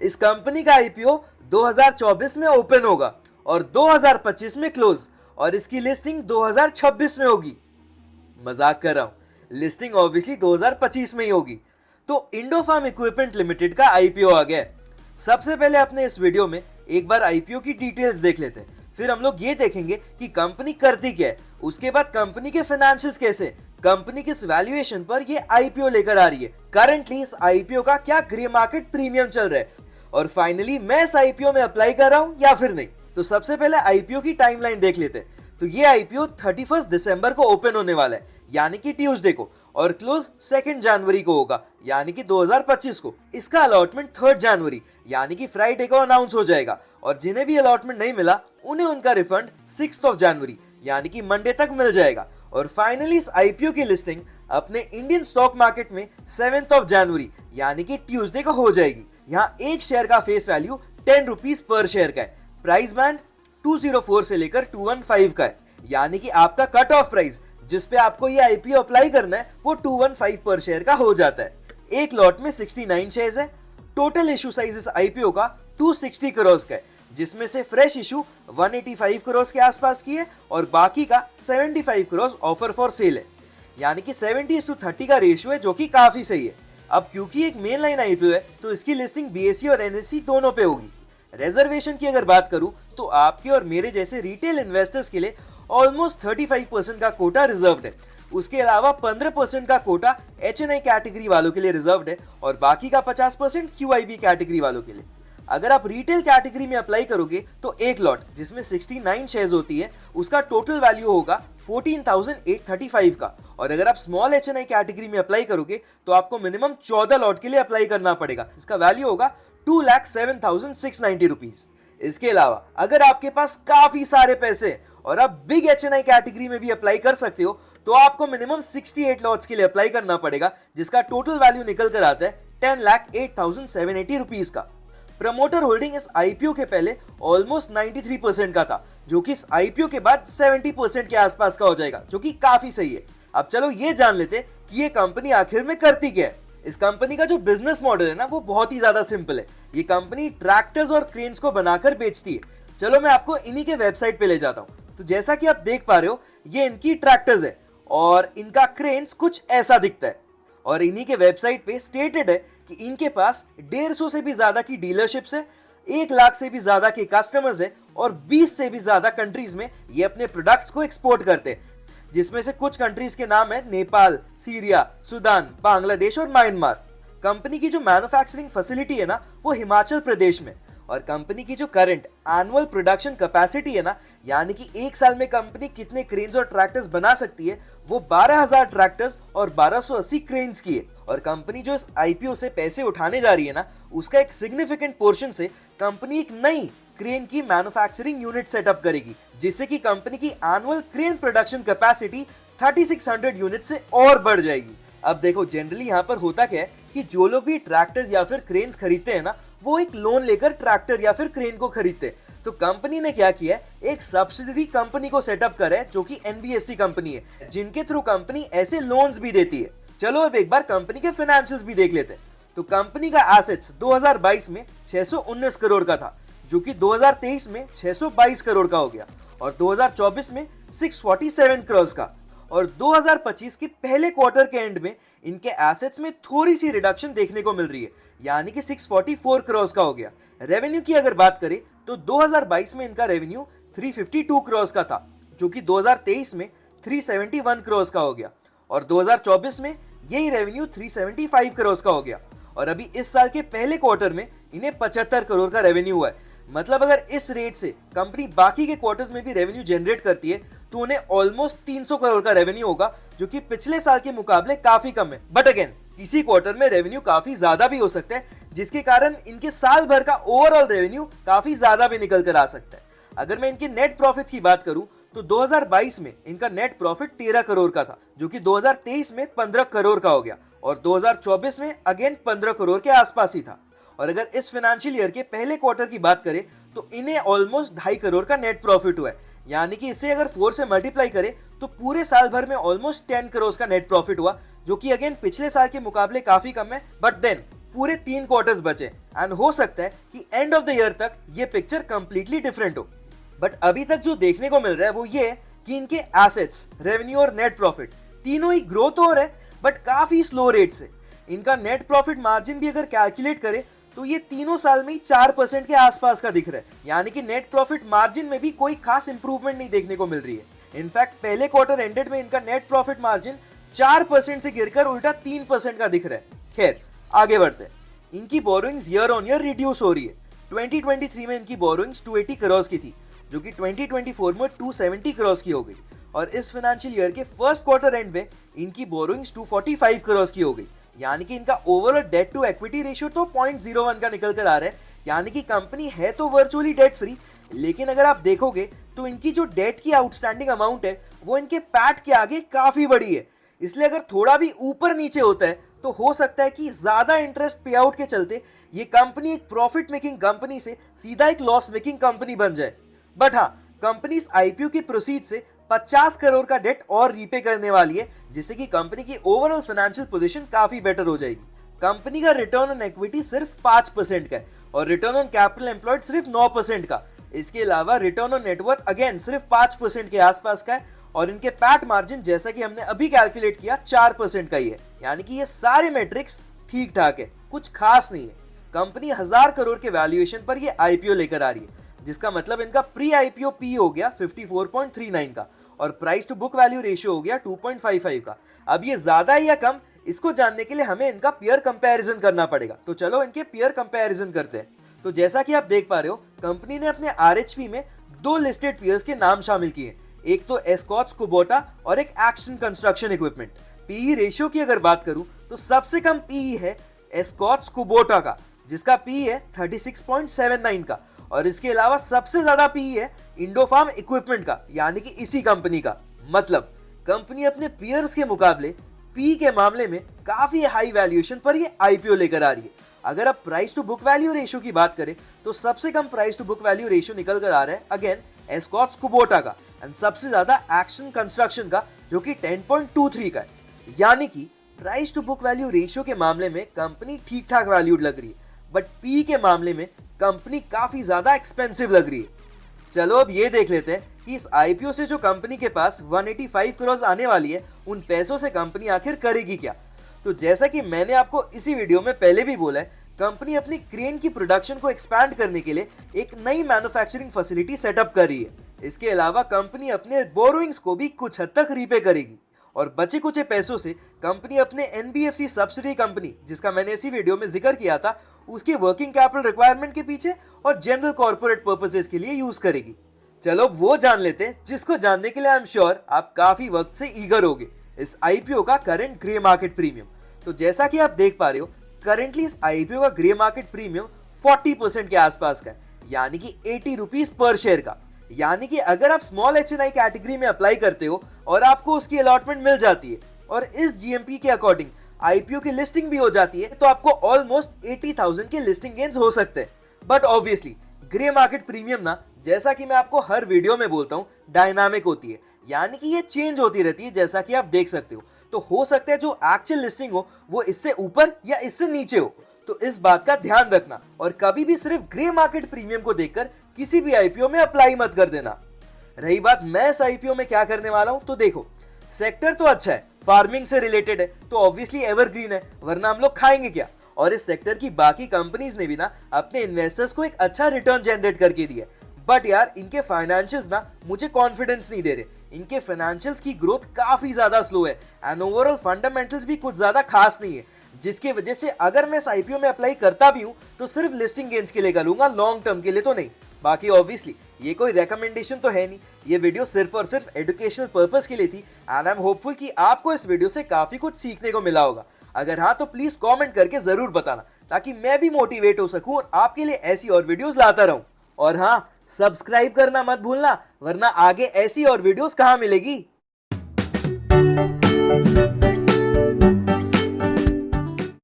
इस कंपनी का आईपीओ 2024 में ओपन होगा और 2025 में क्लोज, और इसकी लिस्टिंग 2026 में होगी। मजाक कर रहा हूं, लिस्टिंग ऑब्वियसली 2025 में ही होगी। तो इंडोफार्म इक्विपमेंट लिमिटेड का आईपीओ आ गया है। सबसे पहले अपने इस वीडियो में एक बार आईपीओ की डिटेल्स देख लेते हैं, फिर हम लोग ये देखेंगे कि कंपनी करती क्या है, उसके बाद कंपनी के फाइनेंशियल्स कैसे, कंपनी किस वैल्यूएशन पर ये आईपीओ लेकर आ रही है, करंटली इस आईपीओ का क्या ग्रे मार्केट प्रीमियम चल रहा है, और फाइनली मैं इस आईपीओ में अप्लाई कर रहा हूं या फिर नहीं। तो सबसे पहले आईपीओ की टाइमलाइन देख लेते हैं। तो ये आईपीओ 31 दिसंबर को ओपन होने वाला है, यानी कि ट्यूसडे को, और क्लोज 2 जनवरी को होगा, यानी कि 2025 को। इसका अलॉटमेंट 3 जनवरी यानी कि फ्राइडे को अनाउंस हो जाएगा, और जिन्हें भी अलॉटमेंट नहीं मिला उन्हें उनका रिफंड 6 जनवरी यानी कि मंडे तक मिल जाएगा। और फाइनली इस आईपीओ की लिस्टिंग अपने इंडियन स्टॉक मार्केट में 7 जनवरी यानी कि ट्यूसडे को हो जाएगी। यहाँ एक शेयर का face value 10 rupees per share का है, प्राइस बैंड 204 से लेकर 215 का है, यानी कि आपका कट ऑफ प्राइस जिस पे आपको ये आईपीओ अप्लाई करना है वो 215 पर शेयर का हो जाता है। एक लॉट में 69 शेयर्स है। टोटल इशू साइज इस आईपीओ का 260 करोड़ का है, जिसमें से फ्रेश इशू 185 करोड़ के आसपास की है और बाकी का 75 करोड़ ऑफर फॉर सेल है, यानी कि 70:30 का रेशियो है, जो कि काफी सही है। अब क्योंकि एक मेन लाइन आईपीओ है तो इसकी लिस्टिंग बीएसई और एनएसई दोनों पे होगी। रिजर्वेशन की अगर बात करूं तो आपके और मेरे जैसे रिटेल इन्वेस्टर्स के लिए ऑलमोस्ट 35% का कोटा रिजर्व्ड है। उसके अलावा 15% का कोटा एचएनआई कैटेगरी वालों के लिए रिजर्व्ड है और बाकी का 50% क्यूआईबी कैटेगरी वालों के लिए। अगर आप रिटेल कैटेगरी में अप्लाई करोगे तो एक लॉट जिसमें 69 शेयर्स होती है उसका टोटल वैल्यू होगा 14,835 का, और अगर आप स्मॉल एचएनआई कैटेगरी में अप्लाई करोगे तो आपको मिनिमम 14 लॉट के लिए अप्लाई करना पड़ेगा। इसका वैल्यू होगा 2,07,690 रुपीज। इसके अलावा अगर आपके पास काफी सारे पैसे और आप बिग एचएनआई कैटेगरी में भी अप्लाई कर सकते हो तो आपको मिनिमम 68 लॉट्स के लिए अप्लाई करना पड़ेगा, जिसका टोटल वैल्यू निकल कर आता है 10,08,780 रुपीज का। प्रमोटर होल्डिंग इस आईपीओ के पहले ऑलमोस्ट 93% का था, जो कि इस आईपीओ के बाद 70% के आसपास का हो जाएगा, जो कि काफी सही है। अब चलो ये जान लेते कि ये कंपनी आखिर में करती क्या है। इस कंपनी का जो बिजनेस मॉडल है ना वो बहुत ही ज्यादा सिंपल है। ये कंपनी ट्रैक्टर्स और क्रेन्स को बनाकर बेचती है। चलो मैं आपको इन्हीं के वेबसाइट पे ले जाता हूँ। तो जैसा कि आप देख पा रहे हो ये इनकी ट्रैक्टर्स है और इनका क्रेन्स कुछ ऐसा दिखता है, और इन्हीं के वेबसाइट पे स्टेटेड है कि इनके पास 150 से भी ज्यादा की डीलरशिप्स है, 1 लाख से भी ज्यादा के कस्टमर्स है और 20 से भी ज्यादा कंट्रीज में ये अपने प्रोडक्ट्स को एक्सपोर्ट करते हैं, जिसमें से कुछ कंट्रीज के नाम है नेपाल, सीरिया, सूडान, बांग्लादेश और म्यांमार। कंपनी की जो मैन्युफैक्चरिंग फैसिलिटी है ना वो हिमाचल प्रदेश में, और कंपनी की जो करंट एनुअल प्रोडक्शन कैपेसिटी है ना, यानी कि एक साल में कंपनी कितने क्रेन्स और ट्रैक्टर्स बना सकती है, वो 12,000 ट्रैक्टर्स और 1280 क्रेन्स की है। और कंपनी जो इस आईपीओ से पैसे उठाने जा रही है ना, उसका एक सिग्निफिकेंट पोर्शन से कंपनी एक नई क्रेन की मैन्युफैक्चरिंग यूनिट सेटअप करेगी, जिससे कि कंपनी की annual crane production capacity 3600 unit से और बढ़ जाएगी। अब देखो जनरली यहाँ पर होता क्या है कि जो लोग भी ट्रैक्टर्स या फिर क्रेन्स खरीदते हैं ना, वो एक लोन लेकर ट्रैक्टर या फिर क्रेन को खरीदते हैं। तो कंपनी ने क्या किया है, एक सब्सिडरी कंपनी को सेटअप करा है जो कि एनबीएफसी कंपनी है, जिनके थ्रू कंपनी ऐसे लोन्स भी देती है। चलो अब एक बार कंपनी के फाइनेंशियल्स भी देख लेते हैं। तो कंपनी का एसेट्स 2022 में 619 करोड़ का था, जो कि 2023 में 622 करोड़ का हो गया, और 2024 में 647 करोड़ का, और 2025 के पहले क्वार्टर के एंड में इनके एसेट्स में थोड़ी सी रिडक्शन देखने को मिल रही है, यानी कि 644 करोड़ का हो गया। रेवेन्यू की अगर बात करें तो 2022 में इनका रेवेन्यू 352 करोड़ का था, जो कि 2023 में 371 करोड़ का हो गया, और 2024 में यही रेवेन्यू 375 करोड़ का हो गया, और अभी इस साल के पहले क्वार्टर में इन्हें 75 करोड़ का रेवेन्यू हुआ है। मतलब अगर इस रेट से कंपनी बाकी के क्वार्टर्स में भी रेवेन्यू जनरेट करती है तो उन्हें ऑलमोस्ट 300 करोड़ का रेवेन्यू होगा, जो कि पिछले साल के मुकाबले काफी कम है। बट अगेन किसी क्वार्टर में रेवेन्यू काफी ज्यादा भी हो सकता है, जिसके कारण इनके साल भर का ओवरऑल रेवेन्यू काफी ज्यादा भी निकल कर आ सकता है। अगर मैं इनके नेट प्रॉफिट्स की बात करूं तो 2022 में इनका नेट प्रॉफिट 13 करोड़ का था, जो कि 2023 में 15 करोड़ का हो गया, और 2024 में अगेन 15 करोड़ के आसपास ही था। और अगर इस फाइनेंशियल ईयर के पहले क्वार्टर की बात करें तो इन्हें ऑलमोस्ट 2.5 करोड़ का नेट प्रॉफिट हुआ है, यानी कि इसे अगर 4 से मल्टीप्लाई करें तो पूरे साल भर में ऑलमोस्ट 10 करोड़ का नेट प्रॉफिट हुआ, जो कि अगेन पिछले साल के मुकाबले काफी कम है। बट देन पूरे 3 क्वार्टर्स बचे एंड हो सकता है कि एंड ऑफ द ईयर तक ये पिक्चर कंप्लीटली डिफरेंट हो। बट अभी तक जो देखने को मिल रहा है वो ये है कि इनके एसेट्स, रेवेन्यू और नेट प्रॉफिट तीनों ही ग्रो तो हो रहे हैं बट काफी स्लो रेट से। इनका नेट प्रॉफिट मार्जिन भी अगर कैलकुलेट करें तो ये तीनों साल में ही 4% के आसपास का दिख रहा है, यानी कि नेट प्रॉफिट मार्जिन में भी कोई खास इंप्रूवमेंट नहीं देखने को मिल रही है। इनफैक्ट पहले क्वार्टर एंडेड में इनका नेट प्रॉफिट मार्जिन 4% से गिरकर उल्टा 3% का दिख रहा है। खैर आगे बढ़ते हैं। इनकी borrowings year on year reduce हो रही है। 2023 में इनकी बोरोइंग्स 280 करोड़ की थी जो कि 2024 में 270 करोड़ की हो गई और इस फाइनेंशियल ईयर के फर्स्ट क्वार्टर एंड में इनकी बोरोइंग्स 245 करोड़ की हो गई, यानी कि इनका overall debt to equity ratio तो 0.01 का निकल कर आ रहा है, यानी कि कंपनी है तो वर्चुअली डेट फ्री, लेकिन अगर आप देखोगे तो इनकी जो डेट की आउटस्टैंडिंग अमाउंट है वो इनके पैट के आगे काफी बड़ी है। इसलिए अगर थोड़ा भी ऊपर नीचे होता है तो हो सकता है कि ज्यादा इंटरेस्ट पे आउट के चलते ये कंपनी एक प्रॉफिट मेकिंग कंपनी से सीधा एक लॉस मेकिंग कंपनी बन जाए। बट हाँ, कंपनी इस आईपीओ की प्रोसीड से 50 करोड़ का डेट और रीपे करने वाली है, जिससे कि कंपनी की ओवरऑल फाइनेंशियल पोजीशन काफी बेटर हो जाएगी। कंपनी का रिटर्न ऑन इक्विटी सिर्फ 5% का है और रिटर्न ऑन कैपिटल एम्प्लॉयड सिर्फ 9% का। इसके अलावा रिटर्न ऑन नेटवर्थ अगेन सिर्फ 5% के आसपास का है और इनके पैट मार्जिन जैसा कि हमने अभी कैलकुलेट किया 4% का ही है, यानी कि ये सारे मैट्रिक्स ठीक ठाक है, कुछ खास नहीं है। कंपनी 1000 करोड़ के वैल्यूएशन पर ये आईपीओ लेकर आ रही है, जिसका मतलब इनका प्री आईपीओ पी हो गया 54.39 का और price to book value ratio हो गया 2.55 का। अब ये ज्यादा है या कम, इसको जानने के लिए हमें इनका पीयर कंपैरिजन करना पड़ेगा। तो चलो इनके पीयर कंपैरिजन करते हैं। तो जैसा कि आप देख पा रहे हो, कंपनी ने अपने आरएचपी में 2 लिस्टेड पीयर्स के नाम शामिल किए, एक तो एस्कॉट्स कुबोटा और एक Action Construction Equipment. PE ratio की अगर बात करूं तो सबसे कम पीई है एस्कॉट्स कुबोटा का, जिसका पीई है 36.79 का और इसके अलावा सबसे ज्यादा पीई है इंडोफार्म इक्विपमेंट का, यानी कि इसी कंपनी का। मतलब कंपनी अपने पीयर्स के मुकाबले पी के मामले में काफी हाई वैल्यूएशन पर ये आईपीओ लेकर आ रही है। अगर आप price to book value ratio की बात करें तो सबसे कम price to book value ratio निकल कर आ रहा है अगेन एस्कॉट्स कुबोटा का एंड सबसे ज्यादा एक्शन कंस्ट्रक्शन का जो कि 10.23 का है। यानी कि price to book value ratio के मामले में कंपनी ठीक ठाक वैल्यूड लग रही है, बट पी के मामले में कंपनी काफी ज्यादा एक्सपेंसिव लग रही है। चलो अब ये देख लेते हैं कि इस आईपीओ से जो कंपनी के पास 185 करोड़ आने वाली है, उन पैसों से कंपनी आखिर करेगी क्या। तो जैसा कि मैंने आपको इसी वीडियो में पहले भी बोला है, कंपनी अपनी क्रेन की प्रोडक्शन को एक्सपैंड करने के लिए एक नई मैन्युफैक्चरिंग फैसिलिटी सेटअप कर रही है। इसके अलावा कंपनी अपने बोरोइंग्स को भी कुछ हद तक रीपे करेगी और बचे कुछ पैसों से कंपनी अपने एनबीएफसी सब्सिडी कंपनी, जिसका मैंने इसी वीडियो में जिक्र किया था, उसके वर्किंग कैपिटल रिक्वायरमेंट के पीछे और जनरल कॉर्पोरेट पर्पसेस के लिए यूज करेगी। चलो वो जान लेते हैं जिसको जानने के लिए आई एम श्योर आप काफी वक्त से ईगर होगे, इस आईपीओ का करंट ग्रे मार्केट प्रीमियम। तो जैसा कि आप देख पा रहे हो, करेंटली इस आईपीओ का ग्रे मार्केट प्रीमियम 40% के आसपास का है, यानी कि 80 रुपीज पर शेयर का। यानी कि अगर आप स्मॉल एचएनआई कैटेगरी में अप्लाई करते हो और आपको उसकी अलॉटमेंट मिल जाती है और इस जीएमपी के अकॉर्डिंग आईपीओ की लिस्टिंग भी हो जाती है, तो आपको ऑलमोस्ट 80,000 के लिस्टिंग गेन्स हो सकते हैं। But obviously grey market premium ना, जैसा कि मैं आपको हर वीडियो में बोलता हूँ, डायनामिक होती है, यानी कि ये चेंज होती रहती है, जैसा कि आप देख सकते हो। तो हो सकता है जो एक्चुअल लिस्टिंग हो वो इससे ऊपर या इससे नीचे हो, तो इस बात का ध्यान रखना और कभी भी सिर्फ ग्रे मार्केट प्रीमियम को देखकर किसी भी आईपीओ में अप्लाई मत कर देना। रही बात मैं इस आईपीओ में क्या करने वाला हूं, तो देखो सेक्टर तो अच्छा है, फार्मिंग से रिलेटेड है, तो ऑब्वियसली एवरग्रीन है, वरना हम लोग खाएंगे क्या। और इस सेक्टर की बाकी कंपनीज ने भी ना अपने इन्वेस्टर्स को एक अच्छा रिटर्न जनरेट करके दिया। बट यार इनके फाइनेंशियल्स ना मुझे कॉन्फिडेंस नहीं दे रहे, इनके फाइनेंशियल्स की ग्रोथ काफी ज्यादा स्लो है एंड ओवरऑल फंडामेंटल्स भी कुछ ज्यादा खास नहीं है, जिसकी वजह से अगर मैं इस आईपीओ में अप्लाई करता भी हूं तो सिर्फ लिस्टिंग गेन्स के लिए करूंगा, लॉन्ग टर्म के लिए तो नहीं। बाकी ऑब्वियसली ये कोई रेकमेंडेशन तो है नहीं, ये वीडियो सिर्फ और सिर्फ एजुकेशनल पर्पस के लिए थी एंड आई एम होपफुल कि आपको इस वीडियो से काफी कुछ सीखने को मिला होगा। अगर हाँ तो प्लीज कमेंट करके जरूर बताना, ताकि मैं भी मोटिवेट हो सकूं और आपके लिए ऐसी और वीडियोस लाता रहूं। और हाँ, सब्सक्राइब करना मत भूलना, वरना आगे ऐसी और वीडियोस कहां मिलेगी।